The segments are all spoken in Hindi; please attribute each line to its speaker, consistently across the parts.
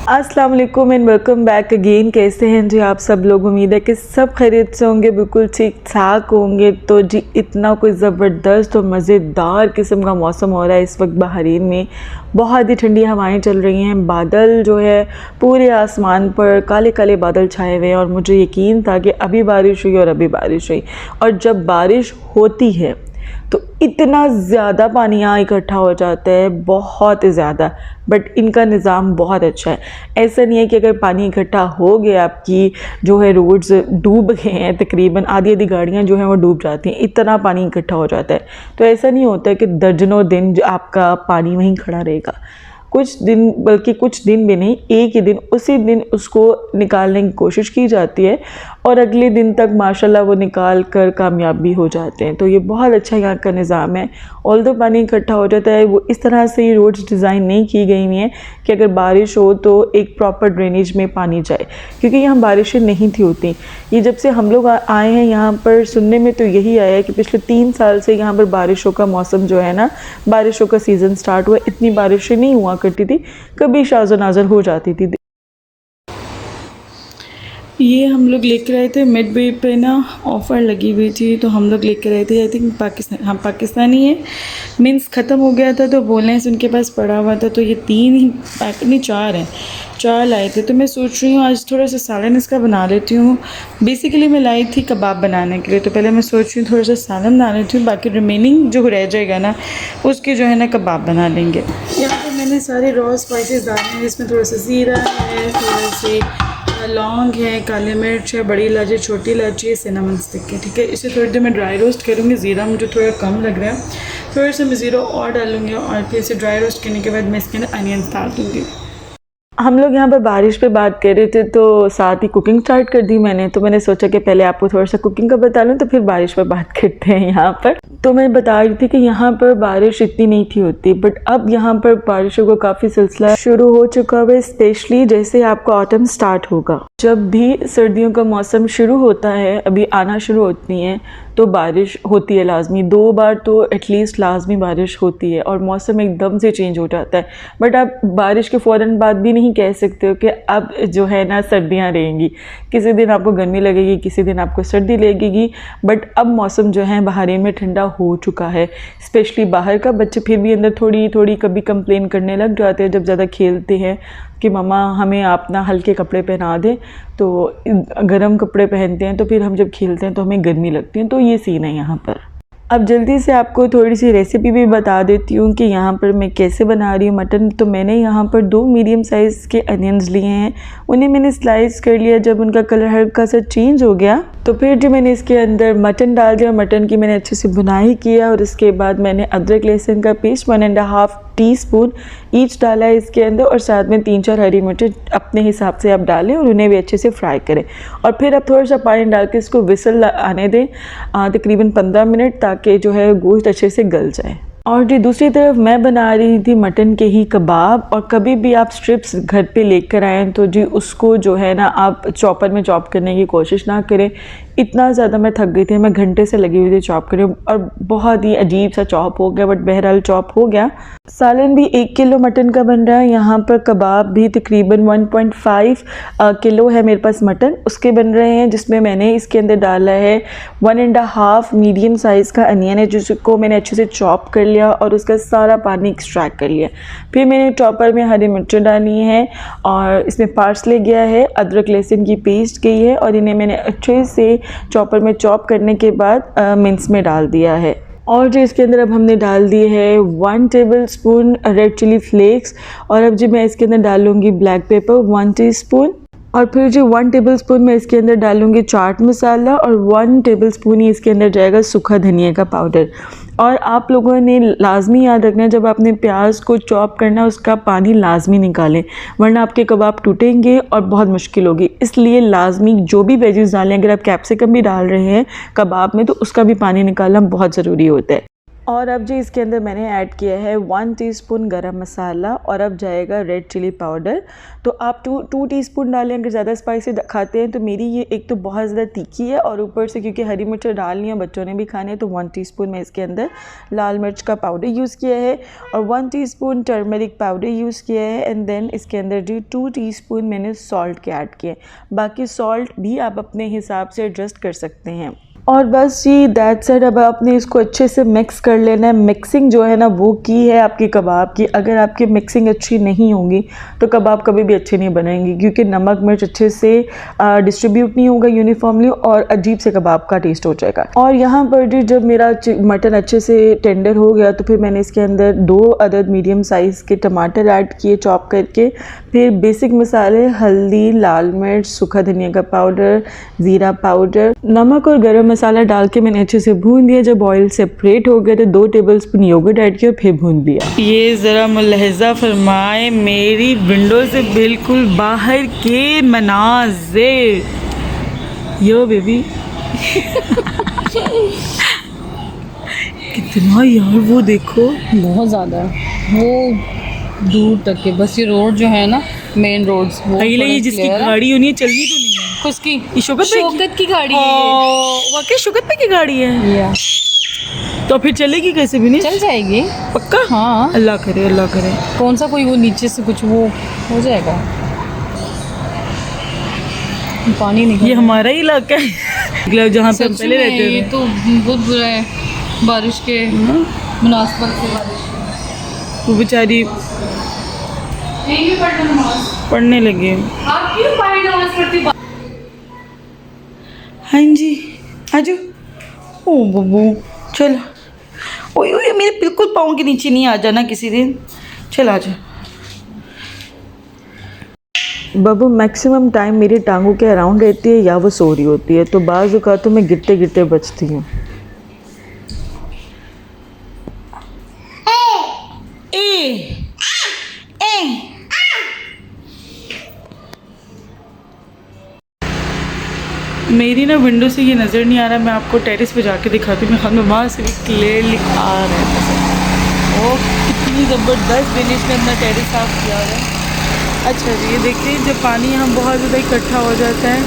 Speaker 1: अस्सलाम वालेकुम एंड वेलकम बैक अगेन। कैसे हैं जी आप सब लोग? उम्मीद है कि सब खैरियत से होंगे, बिल्कुल ठीक ठाक होंगे। तो जी इतना कोई ज़बरदस्त और मज़ेदार किस्म का मौसम हो रहा है इस वक्त बहरीन में। बहुत ही ठंडी हवाएं चल रही हैं, बादल जो है पूरे आसमान पर काले काले बादल छाए हुए हैं और मुझे यकीन था कि अभी बारिश हुई और अभी बारिश हुई। और जब बारिश होती है तो इतना ज़्यादा पानी यहाँ इकट्ठा हो जाता है, बहुत ज़्यादा। बट इनका निज़ाम बहुत अच्छा है। ऐसा नहीं है कि अगर पानी इकट्ठा हो गया, आपकी जो है रोड्स डूब गए हैं, तकरीबन आधी आधी गाड़ियाँ जो हैं वो डूब जाती हैं, इतना पानी इकट्ठा हो जाता है। तो ऐसा नहीं होता है कि दर्जनों दिन जो आपका पानी वहीं खड़ा रहेगा। कुछ दिन, बल्कि कुछ दिन भी नहीं, एक ही दिन, उसी दिन उसको निकालने की कोशिश की जाती है और अगले दिन तक माशाल्लाह वो निकाल कर कामयाब भी हो जाते हैं। तो ये बहुत अच्छा यहाँ का निज़ाम है। ऑल्दो पानी इकट्ठा हो जाता है, वो इस तरह से रोड्स डिज़ाइन नहीं की गई हुई हैं कि अगर बारिश हो तो एक प्रॉपर ड्रेनेज में पानी जाए, क्योंकि यहाँ बारिशें नहीं थी होती। ये जब से हम लोग आए हैं यहाँ पर, सुनने में तो यही आया है कि पिछले 3 साल से यहाँ पर बारिशों का मौसम जो है ना, बारिशों का सीज़न स्टार्ट हुआ। इतनी बारिशें नहीं हुआ करती थी, कभी शाज़ो नाज़र हो जाती थी। ये हम लोग लेकर आए थे मिड वे पे ना, ऑफ़र लगी हुई थी तो हम लोग लेकर आए थे। आई थिंक पाकिस्तान, हम पाकिस्तानी है, मीन्स ख़त्म हो गया था तो बोलने से उनके पास पड़ा हुआ था। तो ये 3 ही पैक नहीं, 4 हैं, 4 लाए थे। तो मैं सोच रही हूँ आज थोड़ा सा सालन इसका बना लेती हूँ। बेसिकली मैं लाई थी कबाब बनाने के लिए, तो पहले मैं सोच रही हूँ थोड़ा सा सालन बना लेती हूँ, बाकी रिमेनिंग जो रह जाएगा ना उसके जो है ना कबाब बना लेंगे। यहाँ पर मैंने सारे रॉ स्पाइसेस डाले हैं, इसमें थोड़ा सा ज़ीरा है, थोड़ा से लौंग है, काली मिर्च है, बड़ी इलायची, छोटी इलायची, सिनेमन स्टिक है। ठीक है, इसे थोड़ी देर में ड्राई रोस्ट करूँगी। ज़ीरा मुझे थोड़ा कम लग रहा है, थोड़ा सा मैं ज़ीरा और डालूँगी और फिर इसे ड्राई रोस्ट करने के बाद मैं इसके अंदर अनियंस डाल दूँगी। हम लोग यहाँ पर बारिश पे बात कर रहे थे तो साथ ही कुकिंग स्टार्ट कर दी मैंने। तो मैंने सोचा कि पहले आपको थोड़ा सा कुकिंग का बता लूँ तो फिर बारिश पे बात करते हैं। यहाँ पर तो मैं बता रही थी कि यहाँ पर बारिश इतनी नहीं थी होती, बट अब यहाँ पर बारिशों का काफ़ी सिलसिला शुरू हो चुका है। स्पेशली जैसे आपका ऑटम स्टार्ट होगा, जब भी सर्दियों का मौसम शुरू होता है, अभी आना शुरू होती हैं, तो बारिश होती है लाजमी। 2 बार तो एटलीस्ट लाजमी बारिश होती है और मौसम एकदम से चेंज हो जाता है। बट आप बारिश के फ़ौरन बाद भी नहीं कह सकते हो कि अब जो है ना सर्दियाँ रहेंगी। किसी दिन आपको गर्मी लगेगी, किसी दिन आपको सर्दी लगेगी। बट अब मौसम जो है बहरीन में ठंडा हो चुका है। स्पेशली बाहर का बच्चे फिर भी अंदर थोड़ी थोड़ी कभी कंप्लेन करने लग जाते हैं जब ज़्यादा खेलते हैं कि मम्मा हमें आप ना हल्के कपड़े पहना दें। तो गर्म कपड़े पहनते हैं तो फिर हम जब खेलते हैं तो हमें गर्मी लगती है। तो ये सीन है यहाँ पर। अब जल्दी से आपको थोड़ी सी रेसिपी भी बता देती हूँ कि यहाँ पर मैं कैसे बना रही हूँ मटन। तो मैंने यहाँ पर 2 मीडियम साइज़ के अनियंस लिए हैं, उन्हें मैंने स्लाइस कर लिया। जब उनका कलर हल्का सा चेंज हो गया तो फिर जो मैंने इसके अंदर मटन डाल दिया। मटन की मैंने अच्छे से भुनाई किया और इसके बाद मैंने अदरक लहसुन का पेस्ट 1.5 टीस्पून ईच डाला है इसके अंदर, और साथ में 3-4 हरी मिर्चें अपने हिसाब से आप डालें और उन्हें भी अच्छे से फ्राई करें। और फिर आप थोड़ा सा पानी डाल के इसको विसल आने दें तकरीबन 15 मिनट, ताकि जो है गोश्त अच्छे से गल जाए। और जी दूसरी तरफ मैं बना रही थी मटन के ही कबाब। और कभी भी आप स्ट्रिप्स घर पे लेकर आएँ तो जी उसको जो है ना आप चॉपर में चॉप करने की कोशिश ना करें। इतना ज़्यादा मैं थक गई थी, मैं घंटे से लगी हुई थी चॉप करें और बहुत ही अजीब सा चॉप हो गया, बट बहरहाल चॉप हो गया। सालन भी 1 किलो मटन का बन रहा है। यहाँ पर कबाब भी तकरीबन 1.5 किलो है मेरे पास मटन, उसके बन रहे हैं, जिसमें मैंने इसके अंदर डाला है 1.5 मीडियम साइज़ का अनियन है, जिसको मैंने अच्छे से चॉप कर लिया और उसका सारा पानी एक्सट्रैक्ट कर लिया। फिर मैंने चॉपर में हरी मिर्चें डाली हैं और इसमें पार्सले गया है, अदरक लहसुन की पेस्ट गई है और इन्हें मैंने अच्छे से चॉपर में चॉप करने के बाद मिंस में डाल दिया है। और जो इसके अंदर अब हमने डाल दिए है 1 टेबलस्पून रेड चिली फ्लेक्स, और अब जो मैं इसके अंदर डालूँगी ब्लैक पेपर 1 टीस्पून, और फिर जो 1 टेबलस्पून मैं इसके अंदर डालूँगी चाट मसाला, और 1 टेबलस्पून ही इसके अंदर जाएगा सूखा धनिया का पाउडर। और आप लोगों ने लाजमी याद रखना है, जब आपने प्याज को चॉप करना उसका पानी लाजमी निकालें, वरना आपके कबाब टूटेंगे और बहुत मुश्किल होगी। इसलिए लाजमी जो भी वेजेस डालें, अगर आप कैप्सिकम भी डाल रहे हैं कबाब में तो उसका भी पानी निकालना बहुत ज़रूरी होता है। और अब जी इसके अंदर मैंने ऐड किया है 1 टीस्पून गरम मसाला और अब जाएगा रेड चिली पाउडर। तो आप 2 टीस्पून डालें अगर ज़्यादा स्पाइसी खाते हैं। तो मेरी ये एक तो बहुत ज़्यादा तीखी है और ऊपर से क्योंकि हरी मिर्च डालनी है, बच्चों ने भी खाने हैं, तो 1 टीस्पून मैं इसके अंदर लाल मिर्च का पाउडर यूज़ किया है और 1 टीस्पून टर्मरिक पाउडर यूज़ किया है। एंड देन इसके अंदर जी 2 टीस्पून मैंने सॉल्ट के ऐड किए। बाकी सॉल्ट भी आप अपने हिसाब से एडजस्ट कर सकते हैं। और बस जी दैट्स इट। अब आपने इसको अच्छे से मिक्स कर लेना है। मिक्सिंग जो है ना वो की है आपकी कबाब की। अगर आपकी मिक्सिंग अच्छी नहीं होगी तो कबाब कभी भी अच्छे नहीं बनेंगे, क्योंकि नमक मिर्च अच्छे से डिस्ट्रीब्यूट नहीं होगा यूनिफॉर्मली और अजीब से कबाब का टेस्ट हो जाएगा। और यहाँ पर जी जब मेरा मटन अच्छे से टेंडर हो गया तो फिर मैंने इसके अंदर 2 अदद मीडियम साइज़ के टमाटर ऐड किए चॉप करके। फिर बेसिक मसाले हल्दी, लाल मिर्च, सूखा धनिया का पाउडर, ज़ीरा पाउडर, नमक और गरम मसाला डाल के मैंने अच्छे से भून दिया। जब ऑयल सेपरेट हो गया तो 2 टेबलस्पून योगर्ट ऐड किया और फिर भून दिया। ये ज़रा मुलाहिज़ा फरमाए मेरी विंडो से बिल्कुल बाहर के मनाज़िर। यो बेबी कितना यार, वो देखो
Speaker 2: बहुत ज़्यादा है, वो दूर तक के। बस ये रोड जो है ना, मेन रोड्स, वो
Speaker 1: ये जिसकी गाड़ी होनी है चलनी तो नहीं है।
Speaker 2: किसकी?
Speaker 1: ये शौकत
Speaker 2: की गाड़ी है।
Speaker 1: वाकई शौकत भाई की गाड़ी है
Speaker 2: या।
Speaker 1: तो फिर चलेगी कैसे भी नहीं?
Speaker 2: चल जाएगी
Speaker 1: पक्का?
Speaker 2: हाँ,
Speaker 1: अल्लाह करे अल्लाह करे।
Speaker 2: कौन सा कोई वो नीचे से कुछ वो हो जाएगा। पानी निकल,
Speaker 1: ये हमारा ही इलाका है जहाँ पे हम पहले रहते थे।
Speaker 2: ये तो बहुत बुरा है बारिश के मुनासबत से। बारिश
Speaker 1: वो बेचारी पढ़ने लगे।
Speaker 2: आप क्यों पानी नमाज पढ़ती?
Speaker 1: हाँ जी आजो। ओ बब्बू चलो। ओए ओए मेरे बिल्कुल पाँव के नीचे नहीं आ जाना किसी दिन। चल आ जा। बब्बू मैक्सिमम टाइम मेरी टांगों के अराउंड रहती है या वो सो रही होती है, तो बाज़ औक़ात तो मैं गिरते गिरते बचती हूँ। मेरी ना विंडो से ये नज़र नहीं आ रहा, मैं आपको टेरेस पे जाके दिखाती हूँ। मैं वहाँ से भी क्लियरली आ रहा है। ओ कितनी ज़बरदस्त फिनिश ने अपना टेरेस साफ किया है। अच्छा जी ये देखिए, जब पानी यहाँ बहुत ज़्यादा इकट्ठा हो जाता है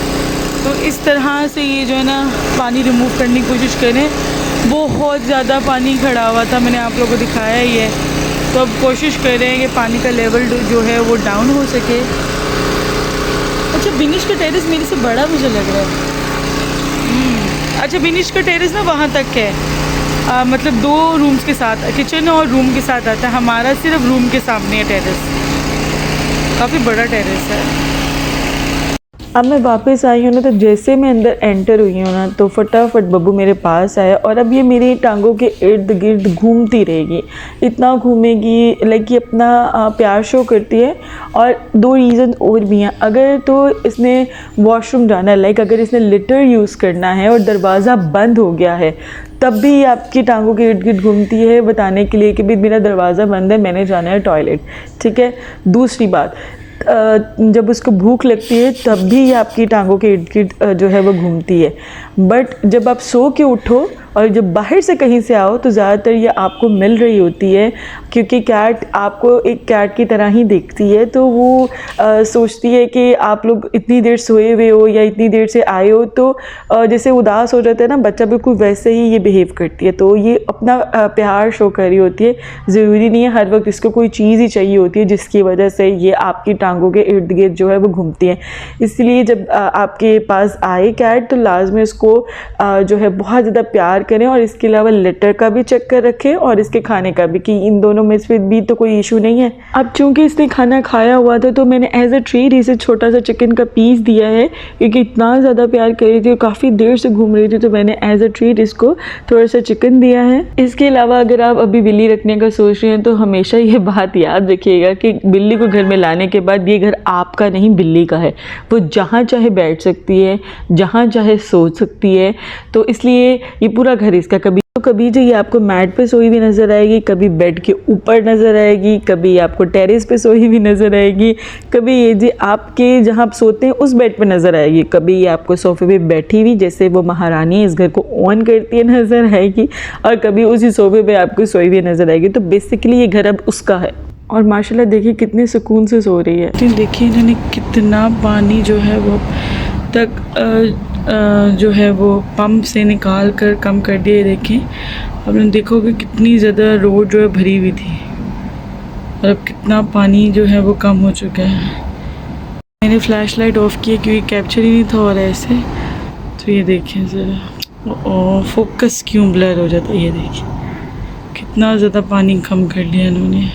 Speaker 1: तो इस तरह से ये जो है ना पानी रिमूव करने की कोशिश करें। बहुत ज़्यादा पानी खड़ा हुआ था, मैंने आप लोगों को दिखाया ही है। तो अब कोशिश कर रहे हैं कि पानी का लेवल जो है वो डाउन हो सके। अच्छा बिनिश का टेरेस मेरे से बड़ा मुझे लग रहा है। अच्छा बिनिश का टेरेस ना वहाँ तक है, मतलब 2 रूम्स के साथ, किचन और रूम के साथ आता है। हमारा सिर्फ रूम के सामने है टेरेस, काफ़ी बड़ा टेरेस है। अब मैं वापस आई हूँ ना, तो जैसे मैं अंदर एंटर हुई हूँ ना तो फटाफट बब्बू मेरे पास आया और अब ये मेरी टांगों के इर्द गिर्द घूमती रहेगी। इतना घूमेगी लाइक ये अपना प्यार शो करती है। और 2 रीज़न और भी हैं। अगर तो इसने वॉशरूम जाना है, लाइक अगर इसने लिटर यूज़ करना है और दरवाज़ा बंद हो गया है तब भी आपकी टांगों के इर्द गिर्द घूमती है, बताने के लिए कि भाई मेरा दरवाज़ा बंद है, मैंने जाना है टॉयलेट। ठीक है। दूसरी बात, जब उसको भूख लगती है तब भी ये आपकी टांगों के इर्द गिर्द जो है वो घूमती है। बट जब आप सो के उठो और जब बाहर से कहीं से आओ तो ज़्यादातर ये आपको मिल रही होती है, क्योंकि कैट आपको एक कैट की तरह ही देखती है। तो वो सोचती है कि आप लोग इतनी देर सोए हुए हो या इतनी देर से आए हो, तो जैसे उदास हो जाता है ना बच्चा, बिल्कुल वैसे ही ये बिहेव करती है। तो ये अपना प्यार शो कर रही होती है। ज़रूरी नहीं है हर वक्त इसको कोई चीज़ ही चाहिए होती है जिसकी वजह से ये आपकी टांगों के इर्द गिर्द जो है वो घूमती है। इसलिए जब आपके पास आए कैट तो लाजमी उसको जो है बहुत ज़्यादा प्यार करें और इसके अलावा लिटर का भी चेक कर रखें और इसके खाने का भी, कि इन दोनों में से भी तो कोई इशू नहीं है। अब चूंकि इसने खाना खाया हुआ था तो मैंने एज अ ट्रीट इसे छोटा सा चिकन का पीस दिया है, क्योंकि इतना ज़्यादा प्यार कर रही थी और काफ़ी देर से घूम रही थी, तो मैंने एज अ ट्रीट इसको थोड़ा सा चिकन दिया है। इसके अलावा अगर आप अभी बिल्ली रखने का सोच रहे हैं तो हमेशा ये बात याद रखिएगा कि बिल्ली को घर में लाने के बाद ये घर आपका नहीं बिल्ली का है। वो जहाँ चाहे बैठ सकती है, जहाँ चाहे सो सकती है। तो इसलिए ये पूरा पूरा घर इसका कभी जो ये आपको मैट पे सोई हुई नज़र आएगी, कभी बेड के ऊपर नज़र आएगी, कभी आपको टेरेस पे सोई हुई नज़र आएगी, कभी ये जी आपके जहाँ आप सोते हैं उस बेड पे नज़र आएगी, कभी ये आपको सोफे पे बैठी हुई जैसे वो महारानी इस घर को ऑन करती है नज़र आएगी, और कभी उसी सोफे पे आपको सोई हुई नज़र आएगी। तो बेसिकली ये घर अब उसका है। और माशाल्लाह देखिए कितने सुकून से सो रही है। देखिए इन्होंने कितना पानी जो है वो तक जो है वो पंप से निकाल कर कम कर दिया। देखें अब देखोगे कितनी ज़्यादा रोड जो है भरी हुई थी, और अब कितना पानी जो है वो कम हो चुका है। मैंने फ्लैश लाइट ऑफ किया क्योंकि कैप्चर ही नहीं था और ऐसे। तो ये देखें ज़रा फोकस क्यों ब्लर हो जाता है। ये देखिए कितना ज़्यादा पानी कम कर लिया इन्होंने।